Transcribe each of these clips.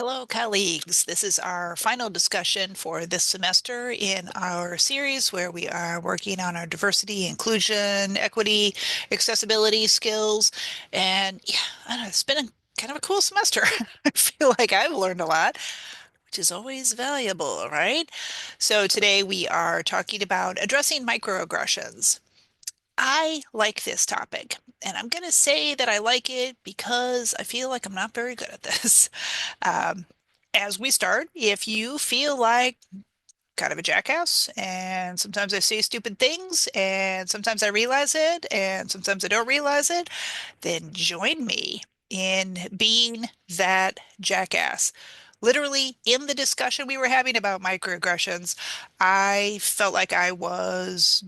Hello, colleagues. This is our final discussion for this semester in our series where we are working on our diversity, inclusion, equity, accessibility skills. And yeah, I don't know, it's been kind of a cool semester. I feel like I've learned a lot, which is always valuable, right? So today we are talking about addressing microaggressions. I like this topic, and I'm going to say that I like it because I feel like I'm not very good at this. Um, as we start, if you feel like kind of a jackass, and sometimes I say stupid things, and sometimes I realize it, and sometimes I don't realize it, then join me in being that jackass. Literally, in the discussion we were having about microaggressions, I felt like I was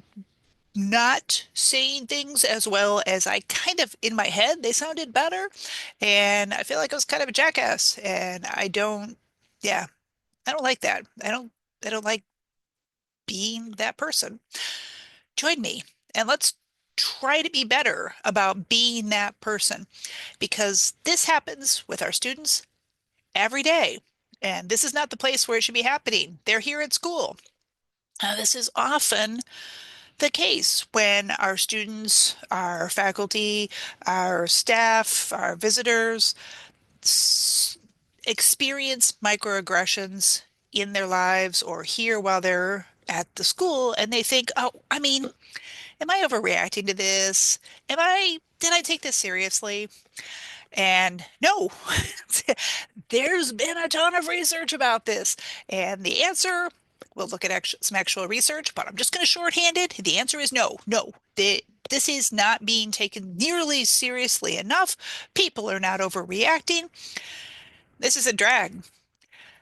not saying things as well as I kind of in my head they sounded better, and I feel like I was kind of a jackass, and yeah, I don't like that. I don't like being that person. Join me and let's try to be better about being that person, because this happens with our students every day, and this is not the place where it should be happening. They're here at school. This is often the case when our students, our faculty, our staff, our visitors s- experience microaggressions in their lives or here while they're at the school, and they think, oh, I mean, am I overreacting to this? Did I take this seriously? And no, there's been a ton of research about this. And the answer, we'll look at some actual research, but I'm just going to shorthand it. The answer is no, no. This is not being taken nearly seriously enough. People are not overreacting. This is a drag.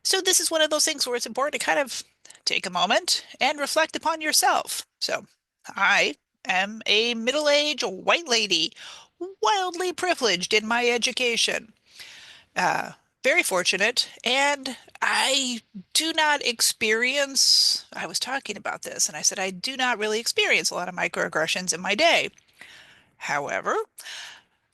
So this is one of those things where it's important to kind of take a moment and reflect upon yourself. So I am a middle-aged white lady, wildly privileged in my education. Uh, Very fortunate, and I do not experience, I was talking about this, and I said I do not really experience a lot of microaggressions in my day. However,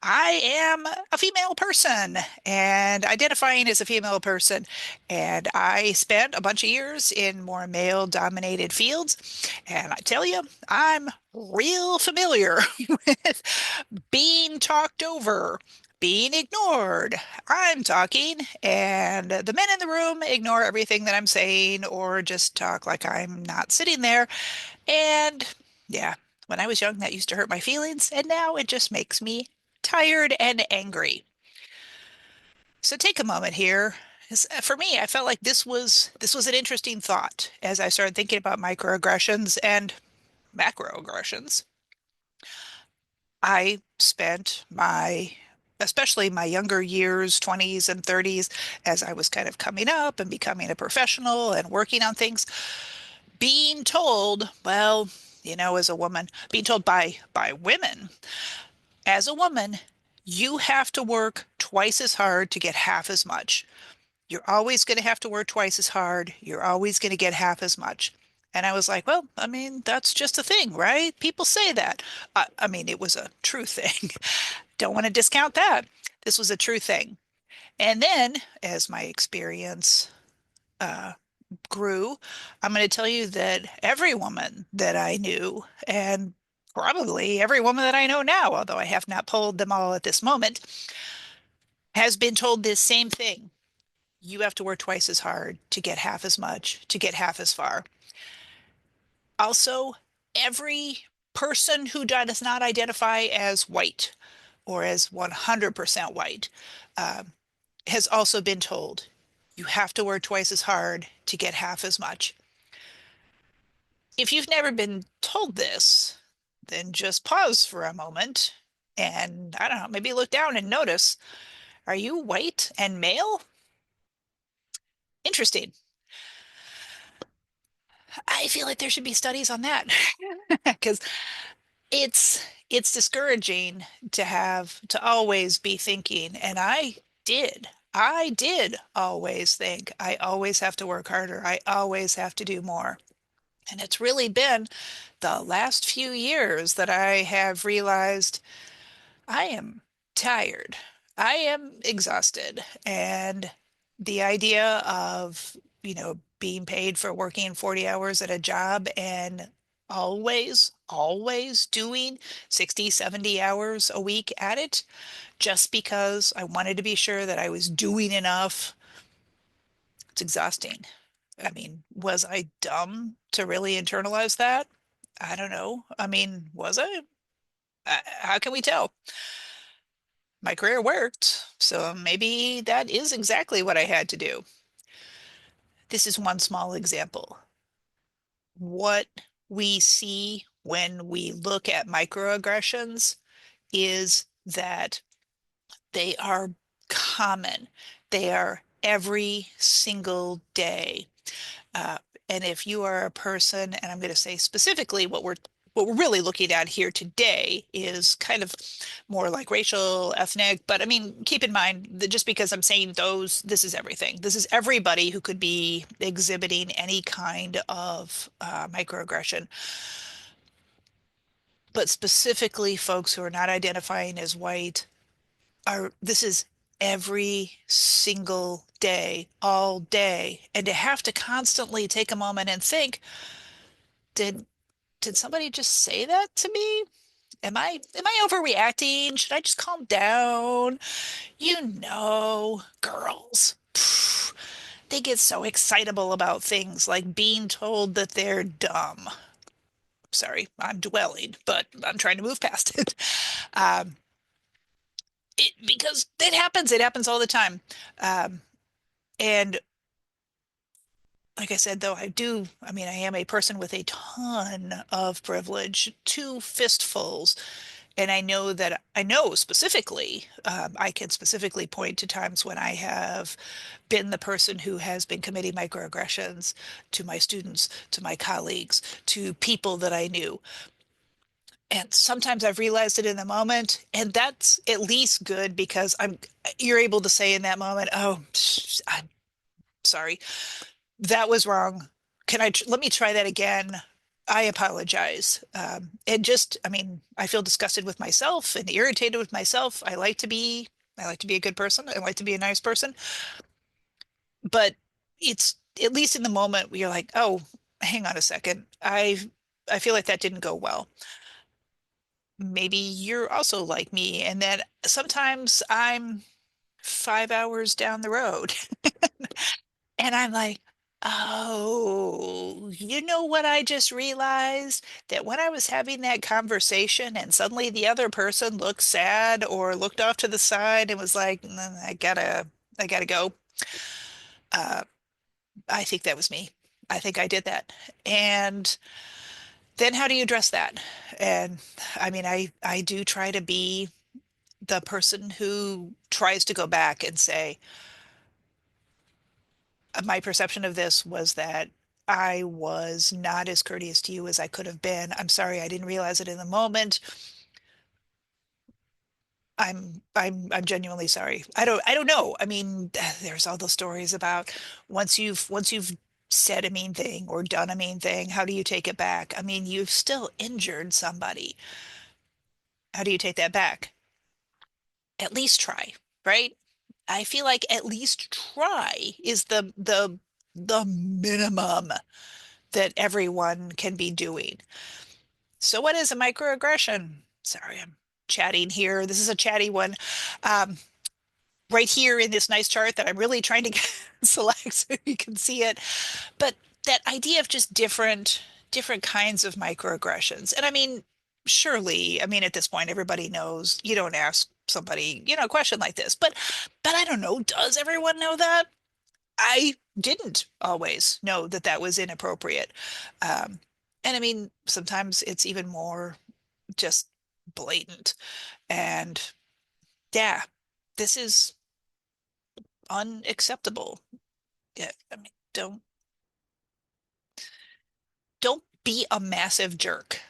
I am a female person and identifying as a female person. And I spent a bunch of years in more male-dominated fields. And I tell you, I'm real familiar with being talked over, being ignored. I'm talking, and the men in the room ignore everything that I'm saying or just talk like I'm not sitting there. And yeah, when I was young, that used to hurt my feelings, and now it just makes me tired and angry. So take a moment here. For me, I felt like this was an interesting thought as I started thinking about microaggressions and macroaggressions. I spent especially my younger years, 20s and 30s, as I was kind of coming up and becoming a professional and working on things, being told, well, as a woman, being told by women, as a woman, you have to work twice as hard to get half as much. You're always going to have to work twice as hard. You're always going to get half as much. And I was like, well, I mean, that's just a thing, right? People say that. I mean, it was a true thing. Don't want to discount that. This was a true thing. And then, as my experience uh, grew, I'm going to tell you that every woman that I knew, and probably every woman that I know now, although I have not polled them all at this moment, has been told this same thing. You have to work twice as hard to get half as much, to get half as far. Also, every person who does not identify as white or as 100% white uh, has also been told you have to work twice as hard to get half as much. If you've never been told this, then just pause for a moment and I don't know, maybe look down and notice, are you white and male? Interesting. I feel like there should be studies on that because it's discouraging to always be thinking, and I did always think I always have to work harder. I always have to do more. And it's really been the last few years that I have realized I am tired. I am exhausted. And The idea of, being paid for working 40 hours at a job and always doing 60, 70 hours a week at it just because I wanted to be sure that I was doing enough. It's exhausting. I mean, was I dumb to really internalize that? I don't know. I mean, was I? How can we tell? My career worked, so maybe that is exactly what I had to do. This is one small example. What we see when we look at microaggressions is that they are common. They are every single day. Uh, and if you are a person, and I'm going to say specifically what we're really looking at here today is kind of more like racial, ethnic, but I mean, keep in mind that just because I'm saying those, this is everything. This is everybody who could be exhibiting any kind of microaggression, but specifically folks who are not identifying as white are, this is every single day, all day. And to have to constantly take a moment and think, did did somebody just say that to me? Am I overreacting? Should I just calm down? Girls, pff, they get so excitable about things like being told that they're dumb. Sorry, I'm dwelling, but I'm trying to move past it. Um, because it happens. It happens all the time. Um, and like I said, though, I mean, I am a person with a ton of privilege, two fistfuls. And I know specifically, I can specifically point to times when I have been the person who has been committing microaggressions to my students, to my colleagues, to people that I knew. And sometimes I've realized it in the moment, and that's at least good because you're able to say in that moment, oh, I'm sorry, that was wrong. Let me try that again? I apologize. And just, I mean, I feel disgusted with myself and irritated with myself. I like to be a good person. I like to be a nice person, but it's at least in the moment where you're like, oh, hang on a second. I feel like that didn't go well. Maybe you're also like me, and then sometimes I'm 5 hours down the road. And I'm like, oh, you know what I just realized? That when I was having that conversation and suddenly the other person looked sad or looked off to the side and was like, I gotta go. Uh, I think that was me. I think I did that. And then how do you address that? And I mean, I do try to be the person who tries to go back and say, my perception of this was that I was not as courteous to you as I could have been. I'm sorry, I didn't realize it in the moment. I'm genuinely sorry. I don't know. I mean, there's all those stories about once you've said a mean thing or done a mean thing, how do you take it back? I mean, you've still injured somebody. How do you take that back? At least try, right? I feel like at least try is the minimum that everyone can be doing. So what is a microaggression? Sorry, I'm chatting here. This is a chatty one. Um, right here in this nice chart that I'm really trying to select so you can see it. But that idea of just different kinds of microaggressions. And I mean, surely, I mean, at this point, everybody knows you don't ask somebody, a question like this. But I don't know, does everyone know that? I didn't always know that that was inappropriate. Um, and I mean, sometimes it's even more just blatant. And yeah, this is unacceptable. Yeah, I mean, don't be a massive jerk.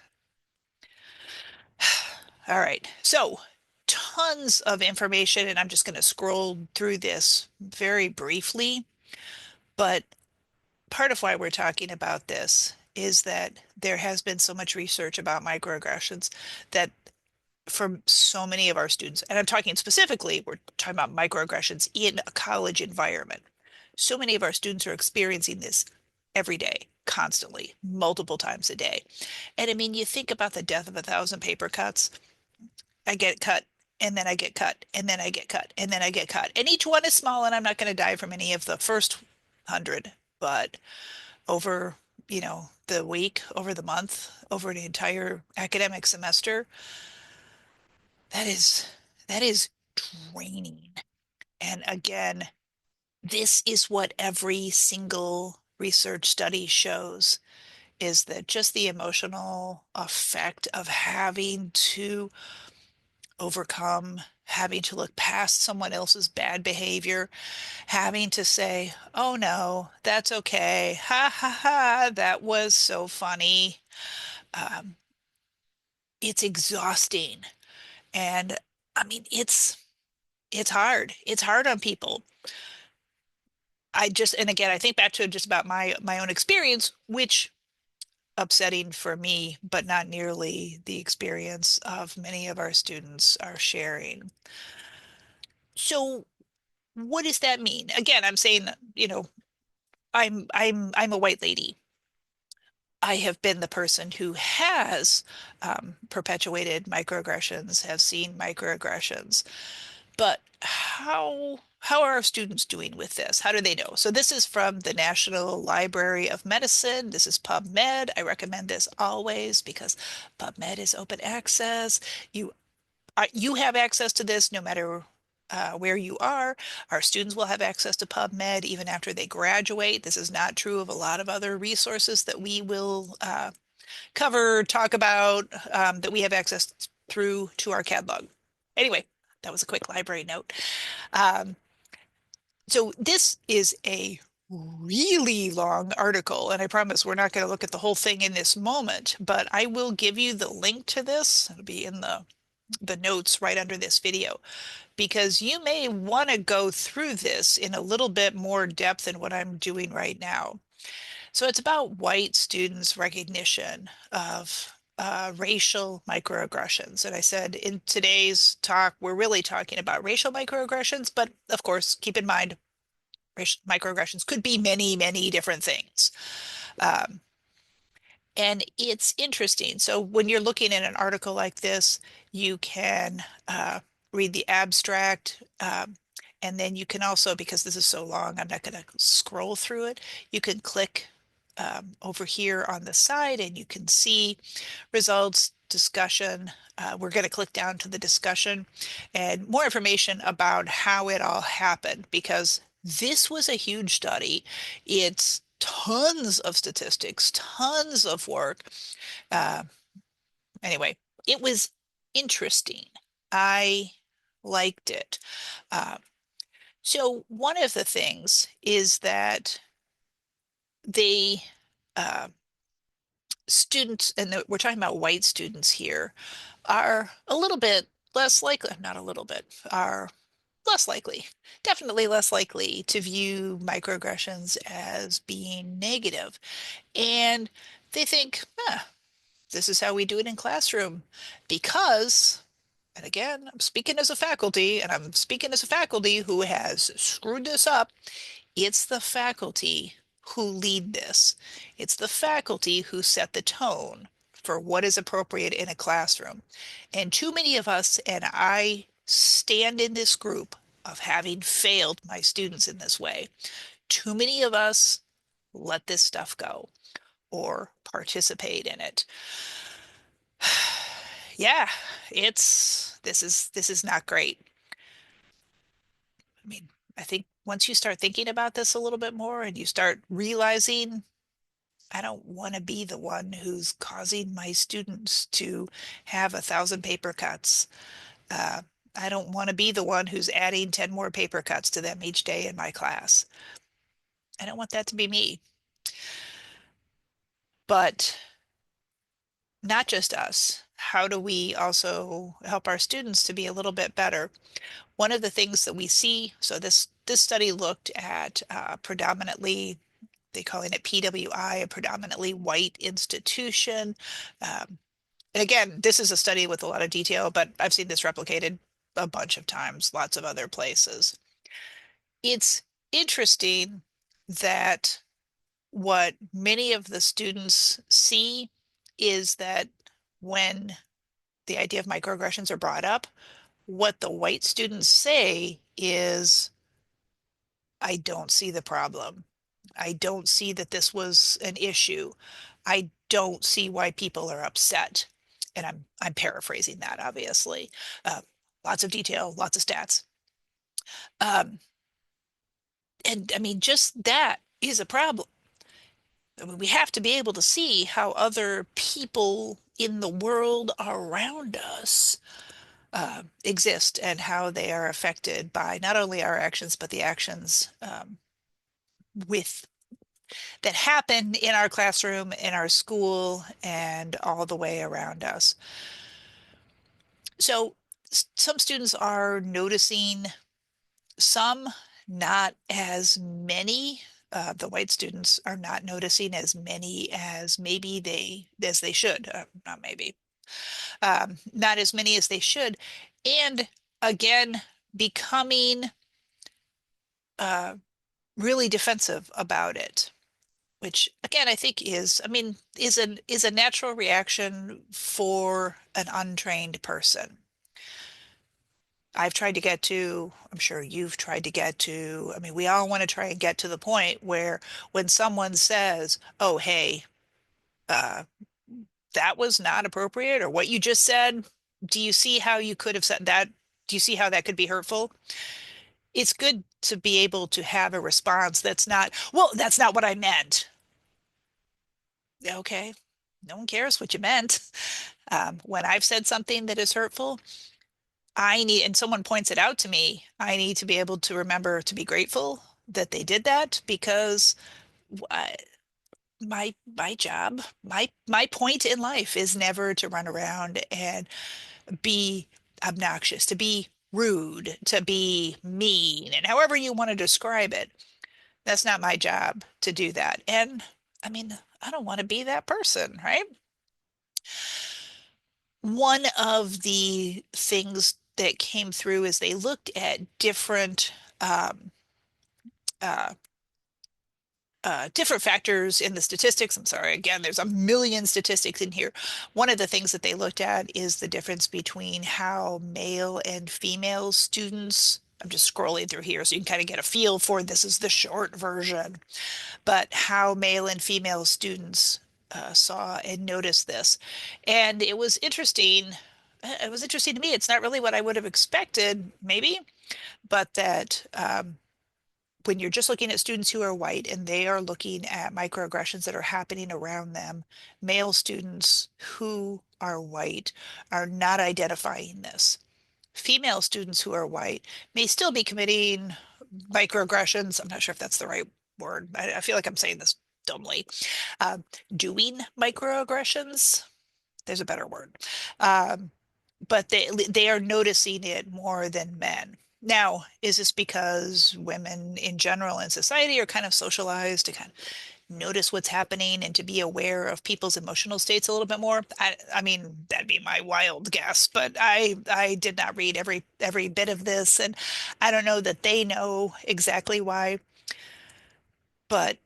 All right. So, tons of information, and I'm just going to scroll through this very briefly. But part of why we're talking about this is that there has been so much research about microaggressions that for so many of our students, and I'm talking specifically, we're talking about microaggressions in a college environment. So many of our students are experiencing this every day, constantly, multiple times a day. And I mean, you think about the death of a thousand paper cuts. I get cut, and then I get cut, and then I get cut, and then I get cut. And each one is small, and I'm not going to die from any of the first 100, but over, the week, over the month, over the entire academic semester, that is that is draining. And again, this is what every single research study shows is that just the emotional effect of having to overcome, having to look past someone else's bad behavior, having to say, oh no, that's okay. Ha ha ha, that was so funny. Um, it's exhausting. And I mean, it's hard. It's hard on people. And again, I think back to just about my own experience, which upsetting for me, but not nearly the experience of many of our students are sharing. So what does that mean? Again, I'm saying, I'm a white lady. I have been the person who has perpetuated microaggressions, have seen microaggressions. But how are our students doing with this? How do they know? So this is from the National Library of Medicine. This is PubMed. I recommend this always because PubMed is open access. You you have access to this no matter where you are. Our students will have access to PubMed even after they graduate. This is not true of a lot of other resources that we will cover, talk about, that we have access through to our catalog. Anyway, that was a quick library note. Um, so this is a really long article, and I promise we're not going to look at the whole thing in this moment, but I will give you the link to this. It'll be in the notes right under this video because you may want to go through this in a little bit more depth than what I'm doing right now. So it's about white students' recognition of racial microaggressions. And I said in today's talk, we're really talking about racial microaggressions, but of course, keep in mind, racial microaggressions could be many, many different things. Um, and it's interesting. So when you're looking at an article like this, you can read the abstract. And then you can also, because this is so long, I'm not going to scroll through it. You can click over here on the side and you can see results, discussion. We're going to click down to the discussion and more information about how it all happened because this was a huge study. It's tons of statistics, tons of work. Uh, anyway, it was interesting. I liked it. Uh, so one of the things is that they uh, students, and we're talking about white students here, are a little bit less likely, not a little bit, are less likely, definitely less likely to view microaggressions as being negative. And they think, this is how we do it in classroom because, and again, I'm speaking as a faculty, and I'm speaking as a faculty who has screwed this up. It's the faculty who lead this. It's the faculty who set the tone for what is appropriate in a classroom. And too many of us, and I stand in this group of having failed my students in this way, too many of us let this stuff go or participate in it. Yeah, this is not great. I mean, I think once you start thinking about this a little bit more and you start realizing I don't want to be the one who's causing my students to have a thousand paper cuts. Uh, I don't want to be the one who's adding 10 more paper cuts to them each day in my class. I don't want that to be me. But not just us. How do we also help our students to be a little bit better? One of the things that we see, so this study looked at predominantly, they calling it PWI, a predominantly white institution. Um, and again, this is a study with a lot of detail, but I've seen this replicated a bunch of times, lots of other places. It's interesting. that what many of the students see is that when the idea of microaggressions are brought up, what the white students say is, I don't see the problem. I don't see that this was an issue. I don't see why people are upset. And I'm paraphrasing that, obviously. Uh, Lots of detail, lots of stats. Um, and I mean, just that is a problem. I mean, we have to be able to see how other people in the world around us exist and how they are affected by not only our actions, but the actions with that happen in our classroom, in our school, and all the way around us. So some students are noticing some, not as many. The white students are not noticing as many as maybe they should. Not maybe, not as many as they should. And again, becoming uh, really defensive about it, which again I think is, I mean, is a natural reaction for an untrained person. I've tried to get to, I'm sure you've tried to get to, I mean, we all want to try and get to the point where when someone says, "Oh, hey, uh, that was not appropriate," or "What you just said, do you see how you could have said that? Do you see how that could be hurtful?" It's good to be able to have a response that's not, "Well, that's not what I meant." Okay, no one cares what you meant. When I've said something that is hurtful, I need, and someone points it out to me, I need to be able to remember to be grateful that they did that because uh, my job, my point in life is never to run around and be obnoxious, to be rude, to be mean, and however you want to describe it. That's not my job to do that. And I mean, I don't want to be that person, right? One of the things that came through is they looked at um, uh, different factors in the statistics. I'm sorry, again, there's a million statistics in here. One of the things that they looked at is the difference between how male and female students, I'm just scrolling through here so you can kind of get a feel for, this is the short version, but how male and female students saw and noticed this. And it was interesting. It was interesting to me. It's not really what I would have expected, maybe, but that when you're just looking at students who are white and they are looking at microaggressions that are happening around them, male students who are white are not identifying this. Female students who are white may still be committing microaggressions. I'm not sure if that's the right word. I feel like I'm saying this dumbly. Uh, Doing microaggressions, there's a better word. Um, but they are noticing it more than men. Now, is this because women in general in society are kind of socialized to kind of notice what's happening and to be aware of people's emotional states a little bit more? I mean, that'd be my wild guess, but I did not read every bit of this, and I don't know that they know exactly why, but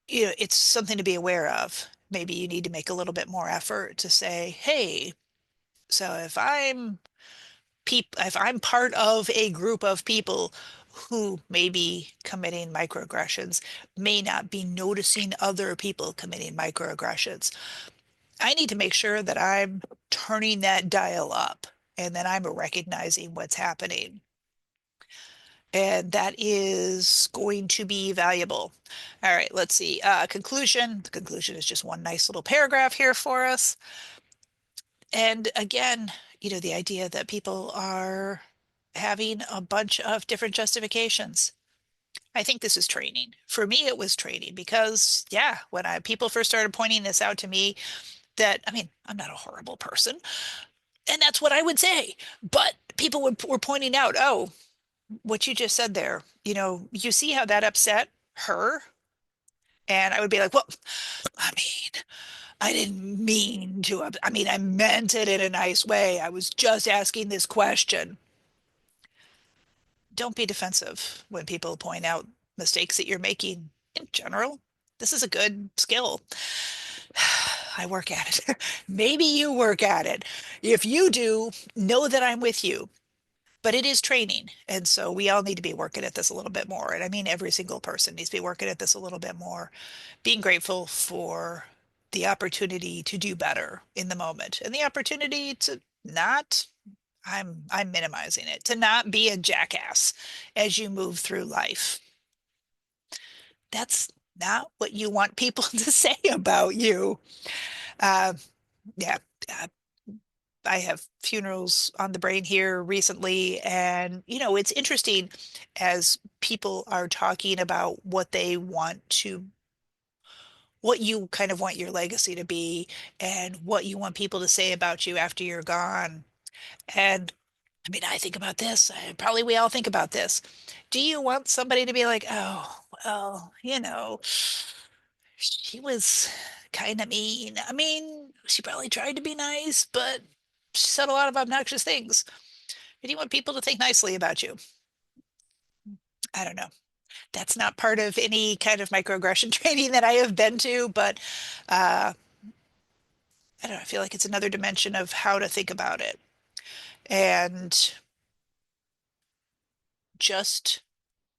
you know, it's something to be aware of. Maybe you need to make a little bit more effort to say, hey, so if I'm part of a group of people who may be committing microaggressions, may not be noticing other people committing microaggressions, I need to make sure that I'm turning that dial up and that I'm recognizing what's happening. And that is going to be valuable. All right, let's see. Conclusion. The conclusion is just one nice little paragraph here for us. And again, you know, the idea that people are having a bunch of different justifications. I think this is training. For me, it was training because, yeah, when people first started pointing this out to me, that I mean, I'm not a horrible person, and that's what I would say. But people were pointing out, oh, what you just said there, you know, you see how that upset her? And I would be like, well, I mean, I didn't mean to. I mean, I meant it in a nice way. I was just asking this question. Don't be defensive when people point out mistakes that you're making in general. This is a good skill. I work at it. Maybe you work at it. If you do, know that I'm with you. But it is training. And so we all need to be working at this a little bit more. And I mean, every single person needs to be working at this a little bit more, being grateful for the opportunity to do better in the moment and the opportunity to not, I'm minimizing it, to not be a jackass as you move through life. That's not what you want people to say about you. Uh, yeah, uh, I have funerals on the brain here recently, and it's interesting as people are talking about what you kind of want your legacy to be, and what you want people to say about you after you're gone. And I mean, I think about this, probably we all think about this. Do you want somebody to be like, oh, well, she was kind of mean. I mean, she probably tried to be nice, but she said a lot of obnoxious things. Do you want people to think nicely about you? I don't know. That's not part of any kind of microaggression training that I have been to, but I don't know. I feel like it's another dimension of how to think about it. And just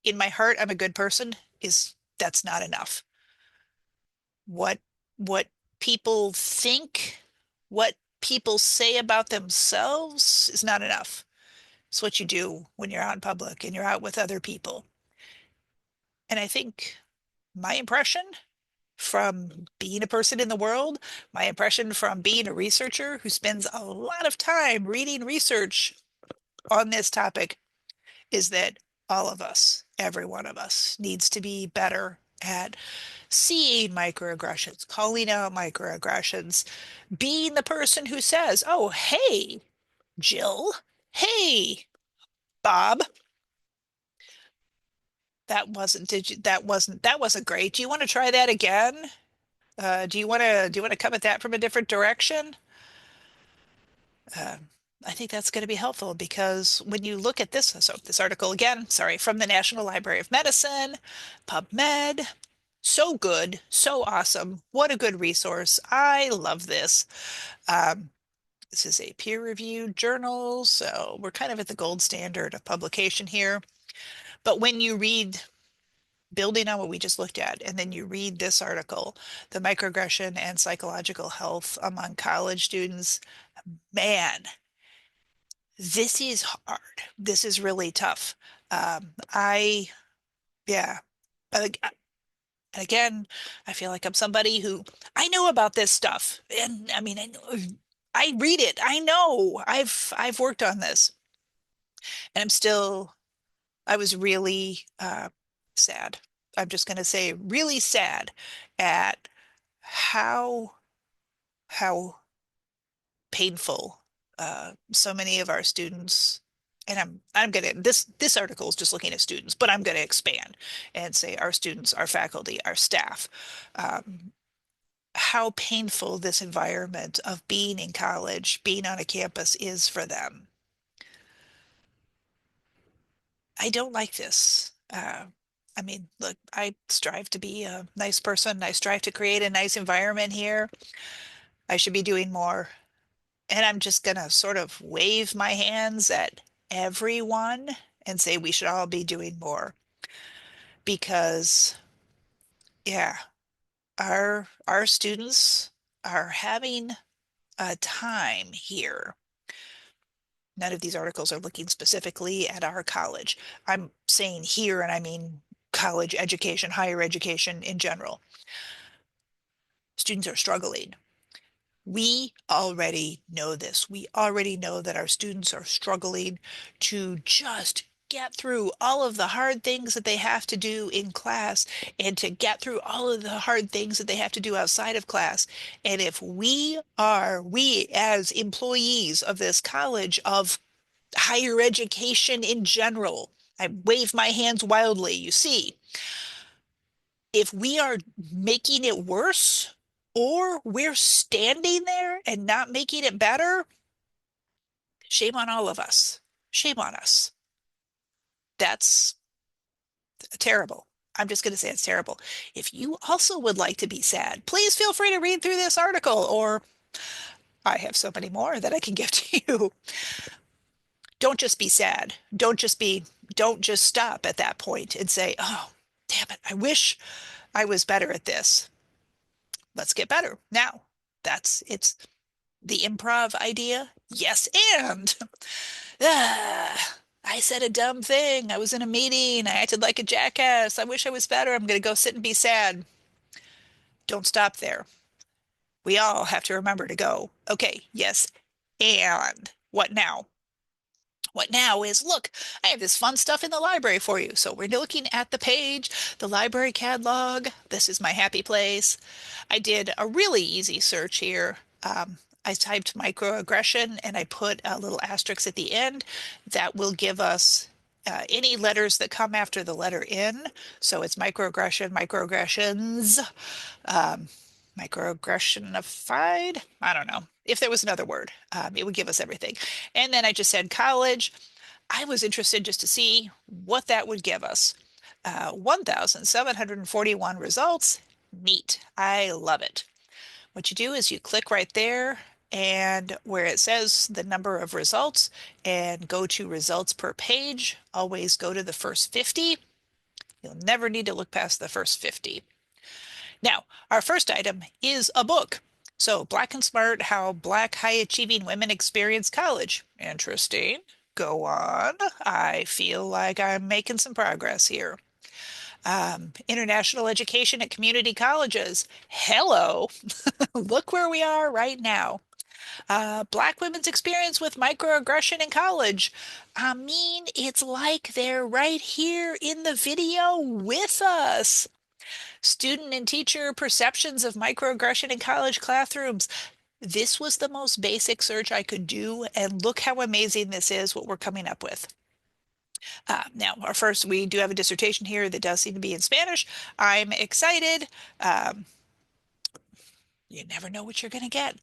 in my heart, I'm a good person is that's not enough. What what people think, what people say about themselves is not enough. It's what you do when you're out in public and you're out with other people. And I think my impression from being a person in the world, my impression from being a researcher who spends a lot of time reading research on this topic is that all of us, every one of us, needs to be better at seeing microaggressions, calling out microaggressions, being the person who says, "Oh, hey, Jill, hey, Bob, that wasn't great. Do you want to try that again? Do you want to come at that from a different direction?" Uh, I think that's going to be helpful because when you look at this, so this article again, sorry, from the National Library of Medicine, PubMed, so good, so awesome. What a good resource. I love this. Um, this is a peer-reviewed journal, so we're kind of at the gold standard of publication here. But when you read, building on what we just looked at, and then you read this article, the microaggression and psychological health among college students, man, this is hard. This is really tough. I, yeah. But again, I feel like I'm somebody who I know about this stuff. And I mean, I read it. I know. I've worked on this. And I was really sad. I'm just going to say really sad at how how painful so many of our students, and I'm gonna this article is just looking at students, but I'm gonna expand and say our students, our faculty, our staff, um, how painful this environment of being in college, being on a campus is for them. I don't like this. I mean, look, I strive to be a nice person. I strive to create a nice environment here. I should be doing more. And I'm just gonna sort of wave my hands at everyone and say we should all be doing more because, yeah, our students are having a time here. None of these articles are looking specifically at our college. I'm saying here, and I mean college education, higher education in general. Students are struggling. We already know this. We already know that our students are struggling to just get through all of the hard things that they have to do in class and to get through all of the hard things that they have to do outside of class. And if we as employees of this college, of higher education in general, I wave my hands wildly, you see, if we are making it worse or we're standing there and not making it better, shame on all of us. Shame on us. That's terrible. I'm just going to say it's terrible. If you also would like to be sad, please feel free to read through this article, or I have so many more that I can give to you. Don't just be sad. Don't just stop at that point and say, oh, damn it, I wish I was better at this. Let's get better. Now, it's the improv idea. Yes, and I said a dumb thing. I was in a meeting. I acted like a jackass. I wish I was better. I'm going to go sit and be sad. Don't stop there. We all have to remember to go, okay, yes, and what now? What now is, look, I have this fun stuff in the library for you. So we're looking at the page, the library catalog. This is my happy place. I did a really easy search here. I typed microaggression and I put a little asterisk at the end that will give us any letters that come after the letter N. So it's microaggression, microaggressions, um, microaggressionified. I don't know. If there was another word, it would give us everything. And then I just said college. I was interested just to see what that would give us. 1,741 results. Neat. I love it. What you do is you click right there and where it says the number of results and go to results per page. Always go to the first 50. You'll never need to look past the first 50. Now, our first item is a book. So, Black and Smart, How Black High Achieving Women Experience College. Interesting. Go on. I feel like I'm making some progress here. International education at community colleges. Hello. Look where we are right now. Black women's experience with microaggression in college. I mean, it's like they're right here in the video with us. Student and teacher perceptions of microaggression in college classrooms. This was the most basic search I could do, and look how amazing this is, what we're coming up with. Now, we do have a dissertation here that does seem to be in Spanish. I'm excited. Um, you never know what you're going to get.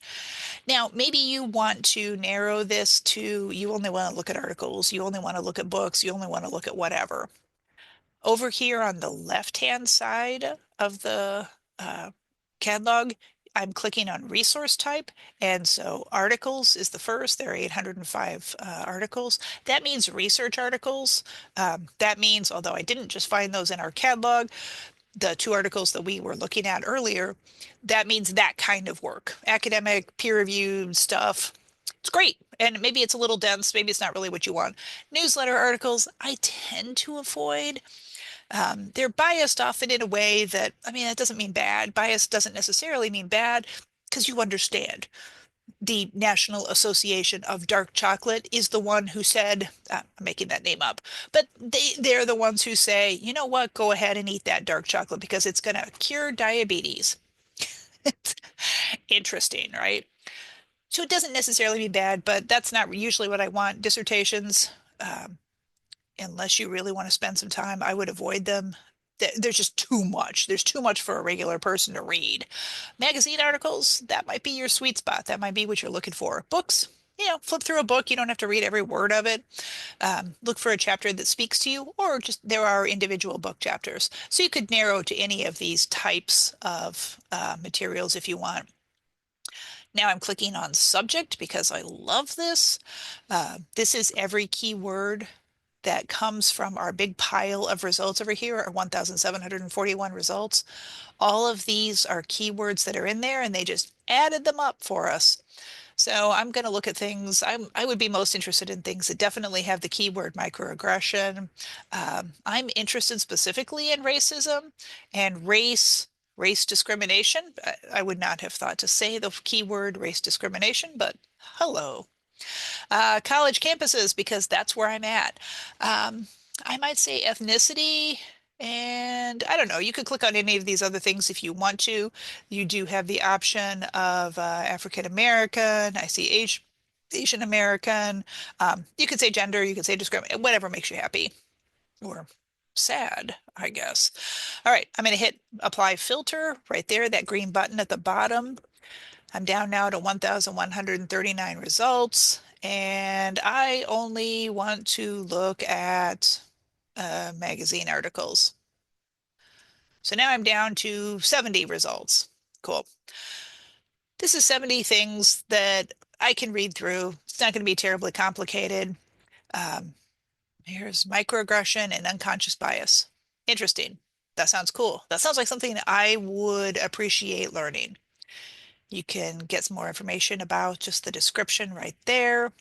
Now, maybe you want to narrow this to you only want to look at articles, you only want to look at books, you only want to look at whatever. Over here on the left-hand side of the catalog, I'm clicking on resource type. And so articles is the first. There are 805 articles. That means research articles. That means, although I didn't just find those in our catalog, the two articles that we were looking at earlier, that means that kind of work, academic, peer-reviewed stuff. It's great. And maybe it's a little dense. Maybe it's not really what you want. Newsletter articles, I tend to avoid. They're biased often in a way that, I mean, that doesn't mean bad. Bias doesn't necessarily mean bad because you understand. The National Association of Dark Chocolate is the one who said, I'm making that name up, but they're the ones who say, you know what, go ahead and eat that dark chocolate because it's going to cure diabetes. Interesting, right? So it doesn't necessarily mean bad, but that's not usually what I want. Dissertations, unless you really want to spend some time, I would avoid them. There's just too much. There's too much for a regular person to read. Magazine articles, that might be your sweet spot. That might be what you're looking for. Books, flip through a book. You don't have to read every word of it. Look for a chapter that speaks to you, or just there are individual book chapters. So you could narrow to any of these types of materials if you want. Now I'm clicking on subject because I love this. This is every keyword that comes from our big pile of results over here, our 1,741 results. All of these are keywords that are in there and they just added them up for us. So I'm going to look at things, I would be most interested in things that definitely have the keyword microaggression. I'm interested specifically in racism and race discrimination. I would not have thought to say the keyword race discrimination, but hello. College campuses, because that's where I'm at. I might say ethnicity, and I don't know, you could click on any of these other things if you want to. You do have the option of African American, I see Asian American. You could say gender, you could say discriminate, whatever makes you happy or sad, I guess. All right, I'm going to hit apply filter right there, that green button at the bottom. I'm down now to 1,139 results, and I only want to look at magazine articles. So now I'm down to 70 results. Cool. This is 70 things that I can read through. It's not going to be terribly complicated. Um, Here's microaggression and unconscious bias. Interesting. That sounds cool. That sounds like something I would appreciate learning. You can get some more information about just the description right there.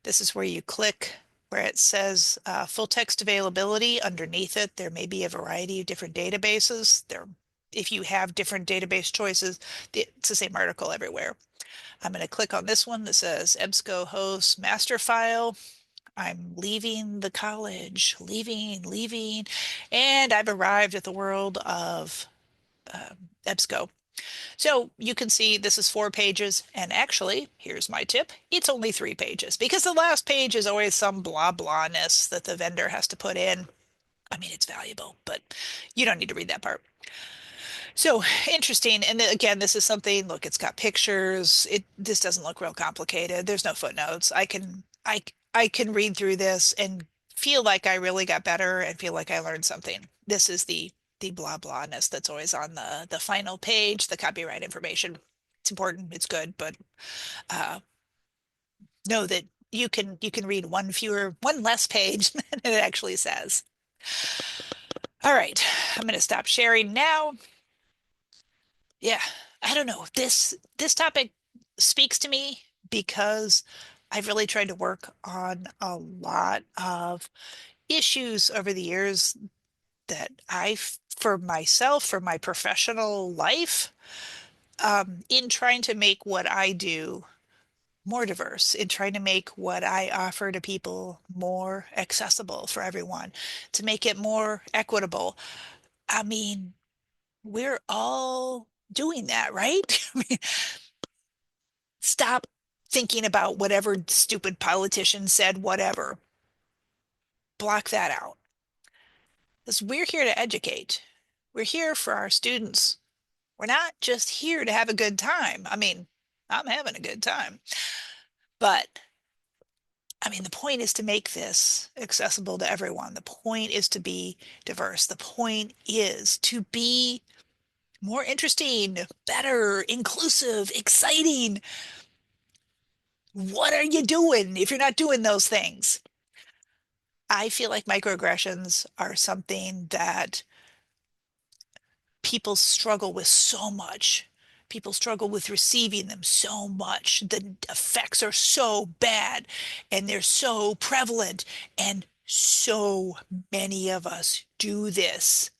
This is where you click where it says full text availability. Underneath it, there may be a variety of different databases. If you have different database choices, it's the same article everywhere. I'm going to click on this one that says EBSCO host master file. I'm leaving the college, leaving, and I've arrived at the world of EBSCO. So you can see this is 4 pages, and actually, here's my tip, it's only 3 pages because the last page is always some blah blahness that the vendor has to put in. I mean, it's valuable, but you don't need to read that part. So interesting. And again, this is something, look, it's got pictures. This doesn't look real complicated. There's no footnotes. I can read through this and feel like I really got better and feel like I learned something. This is the blah blahness that's always on the final page, the copyright information. It's important, it's good, but uh know that you can read one less page than it actually says. All right, I'm going to stop sharing now. Yeah, I don't know. This topic speaks to me because I've really tried to work on a lot of issues over the years that for myself, for my professional life, in trying to make what I do more diverse, in trying to make what I offer to people more accessible for everyone, to make it more equitable. I mean, we're all doing that, right? I mean, stop thinking about whatever stupid politician said, whatever. Block that out. Because we're here to educate. We're here for our students. We're not just here to have a good time. I mean, I'm having a good time. But I mean, the point is to make this accessible to everyone. The point is to be diverse. The point is to be more interesting, better, inclusive, exciting. What are you doing if you're not doing those things? I feel like microaggressions are something that people struggle with so much. People struggle with receiving them so much. The effects are so bad and they're so prevalent, and so many of us do this.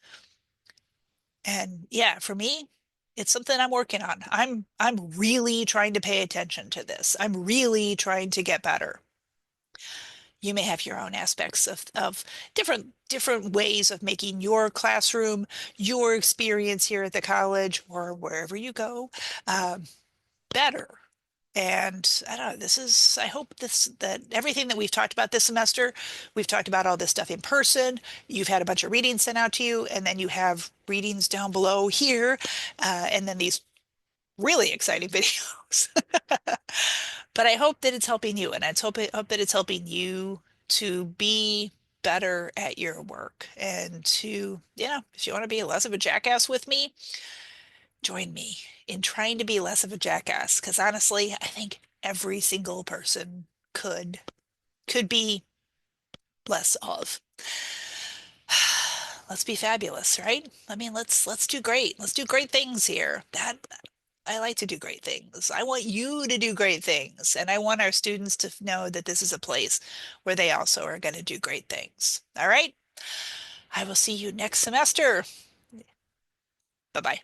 And yeah, for me, it's something I'm working on. I'm really trying to pay attention to this. I'm really trying to get better. You may have your own aspects of different ways of making your classroom, your experience here at the college or wherever you go, um, better. And I don't know, I hope that everything that we've talked about this semester, we've talked about all this stuff in person. You've had a bunch of readings sent out to you, and then you have readings down below here, and then these really exciting videos. But I hope that it's helping you, and hope that it's helping you to be better at your work and to, if you want to be less of a jackass with me, join me in trying to be less of a jackass. Because honestly, I think every single person could be less of. Let's be fabulous, right? I mean, let's do great. Let's do great things here. That I like to do great things. I want you to do great things, and I want our students to know that this is a place where they also are going to do great things. All right? I will see you next semester. Bye-bye.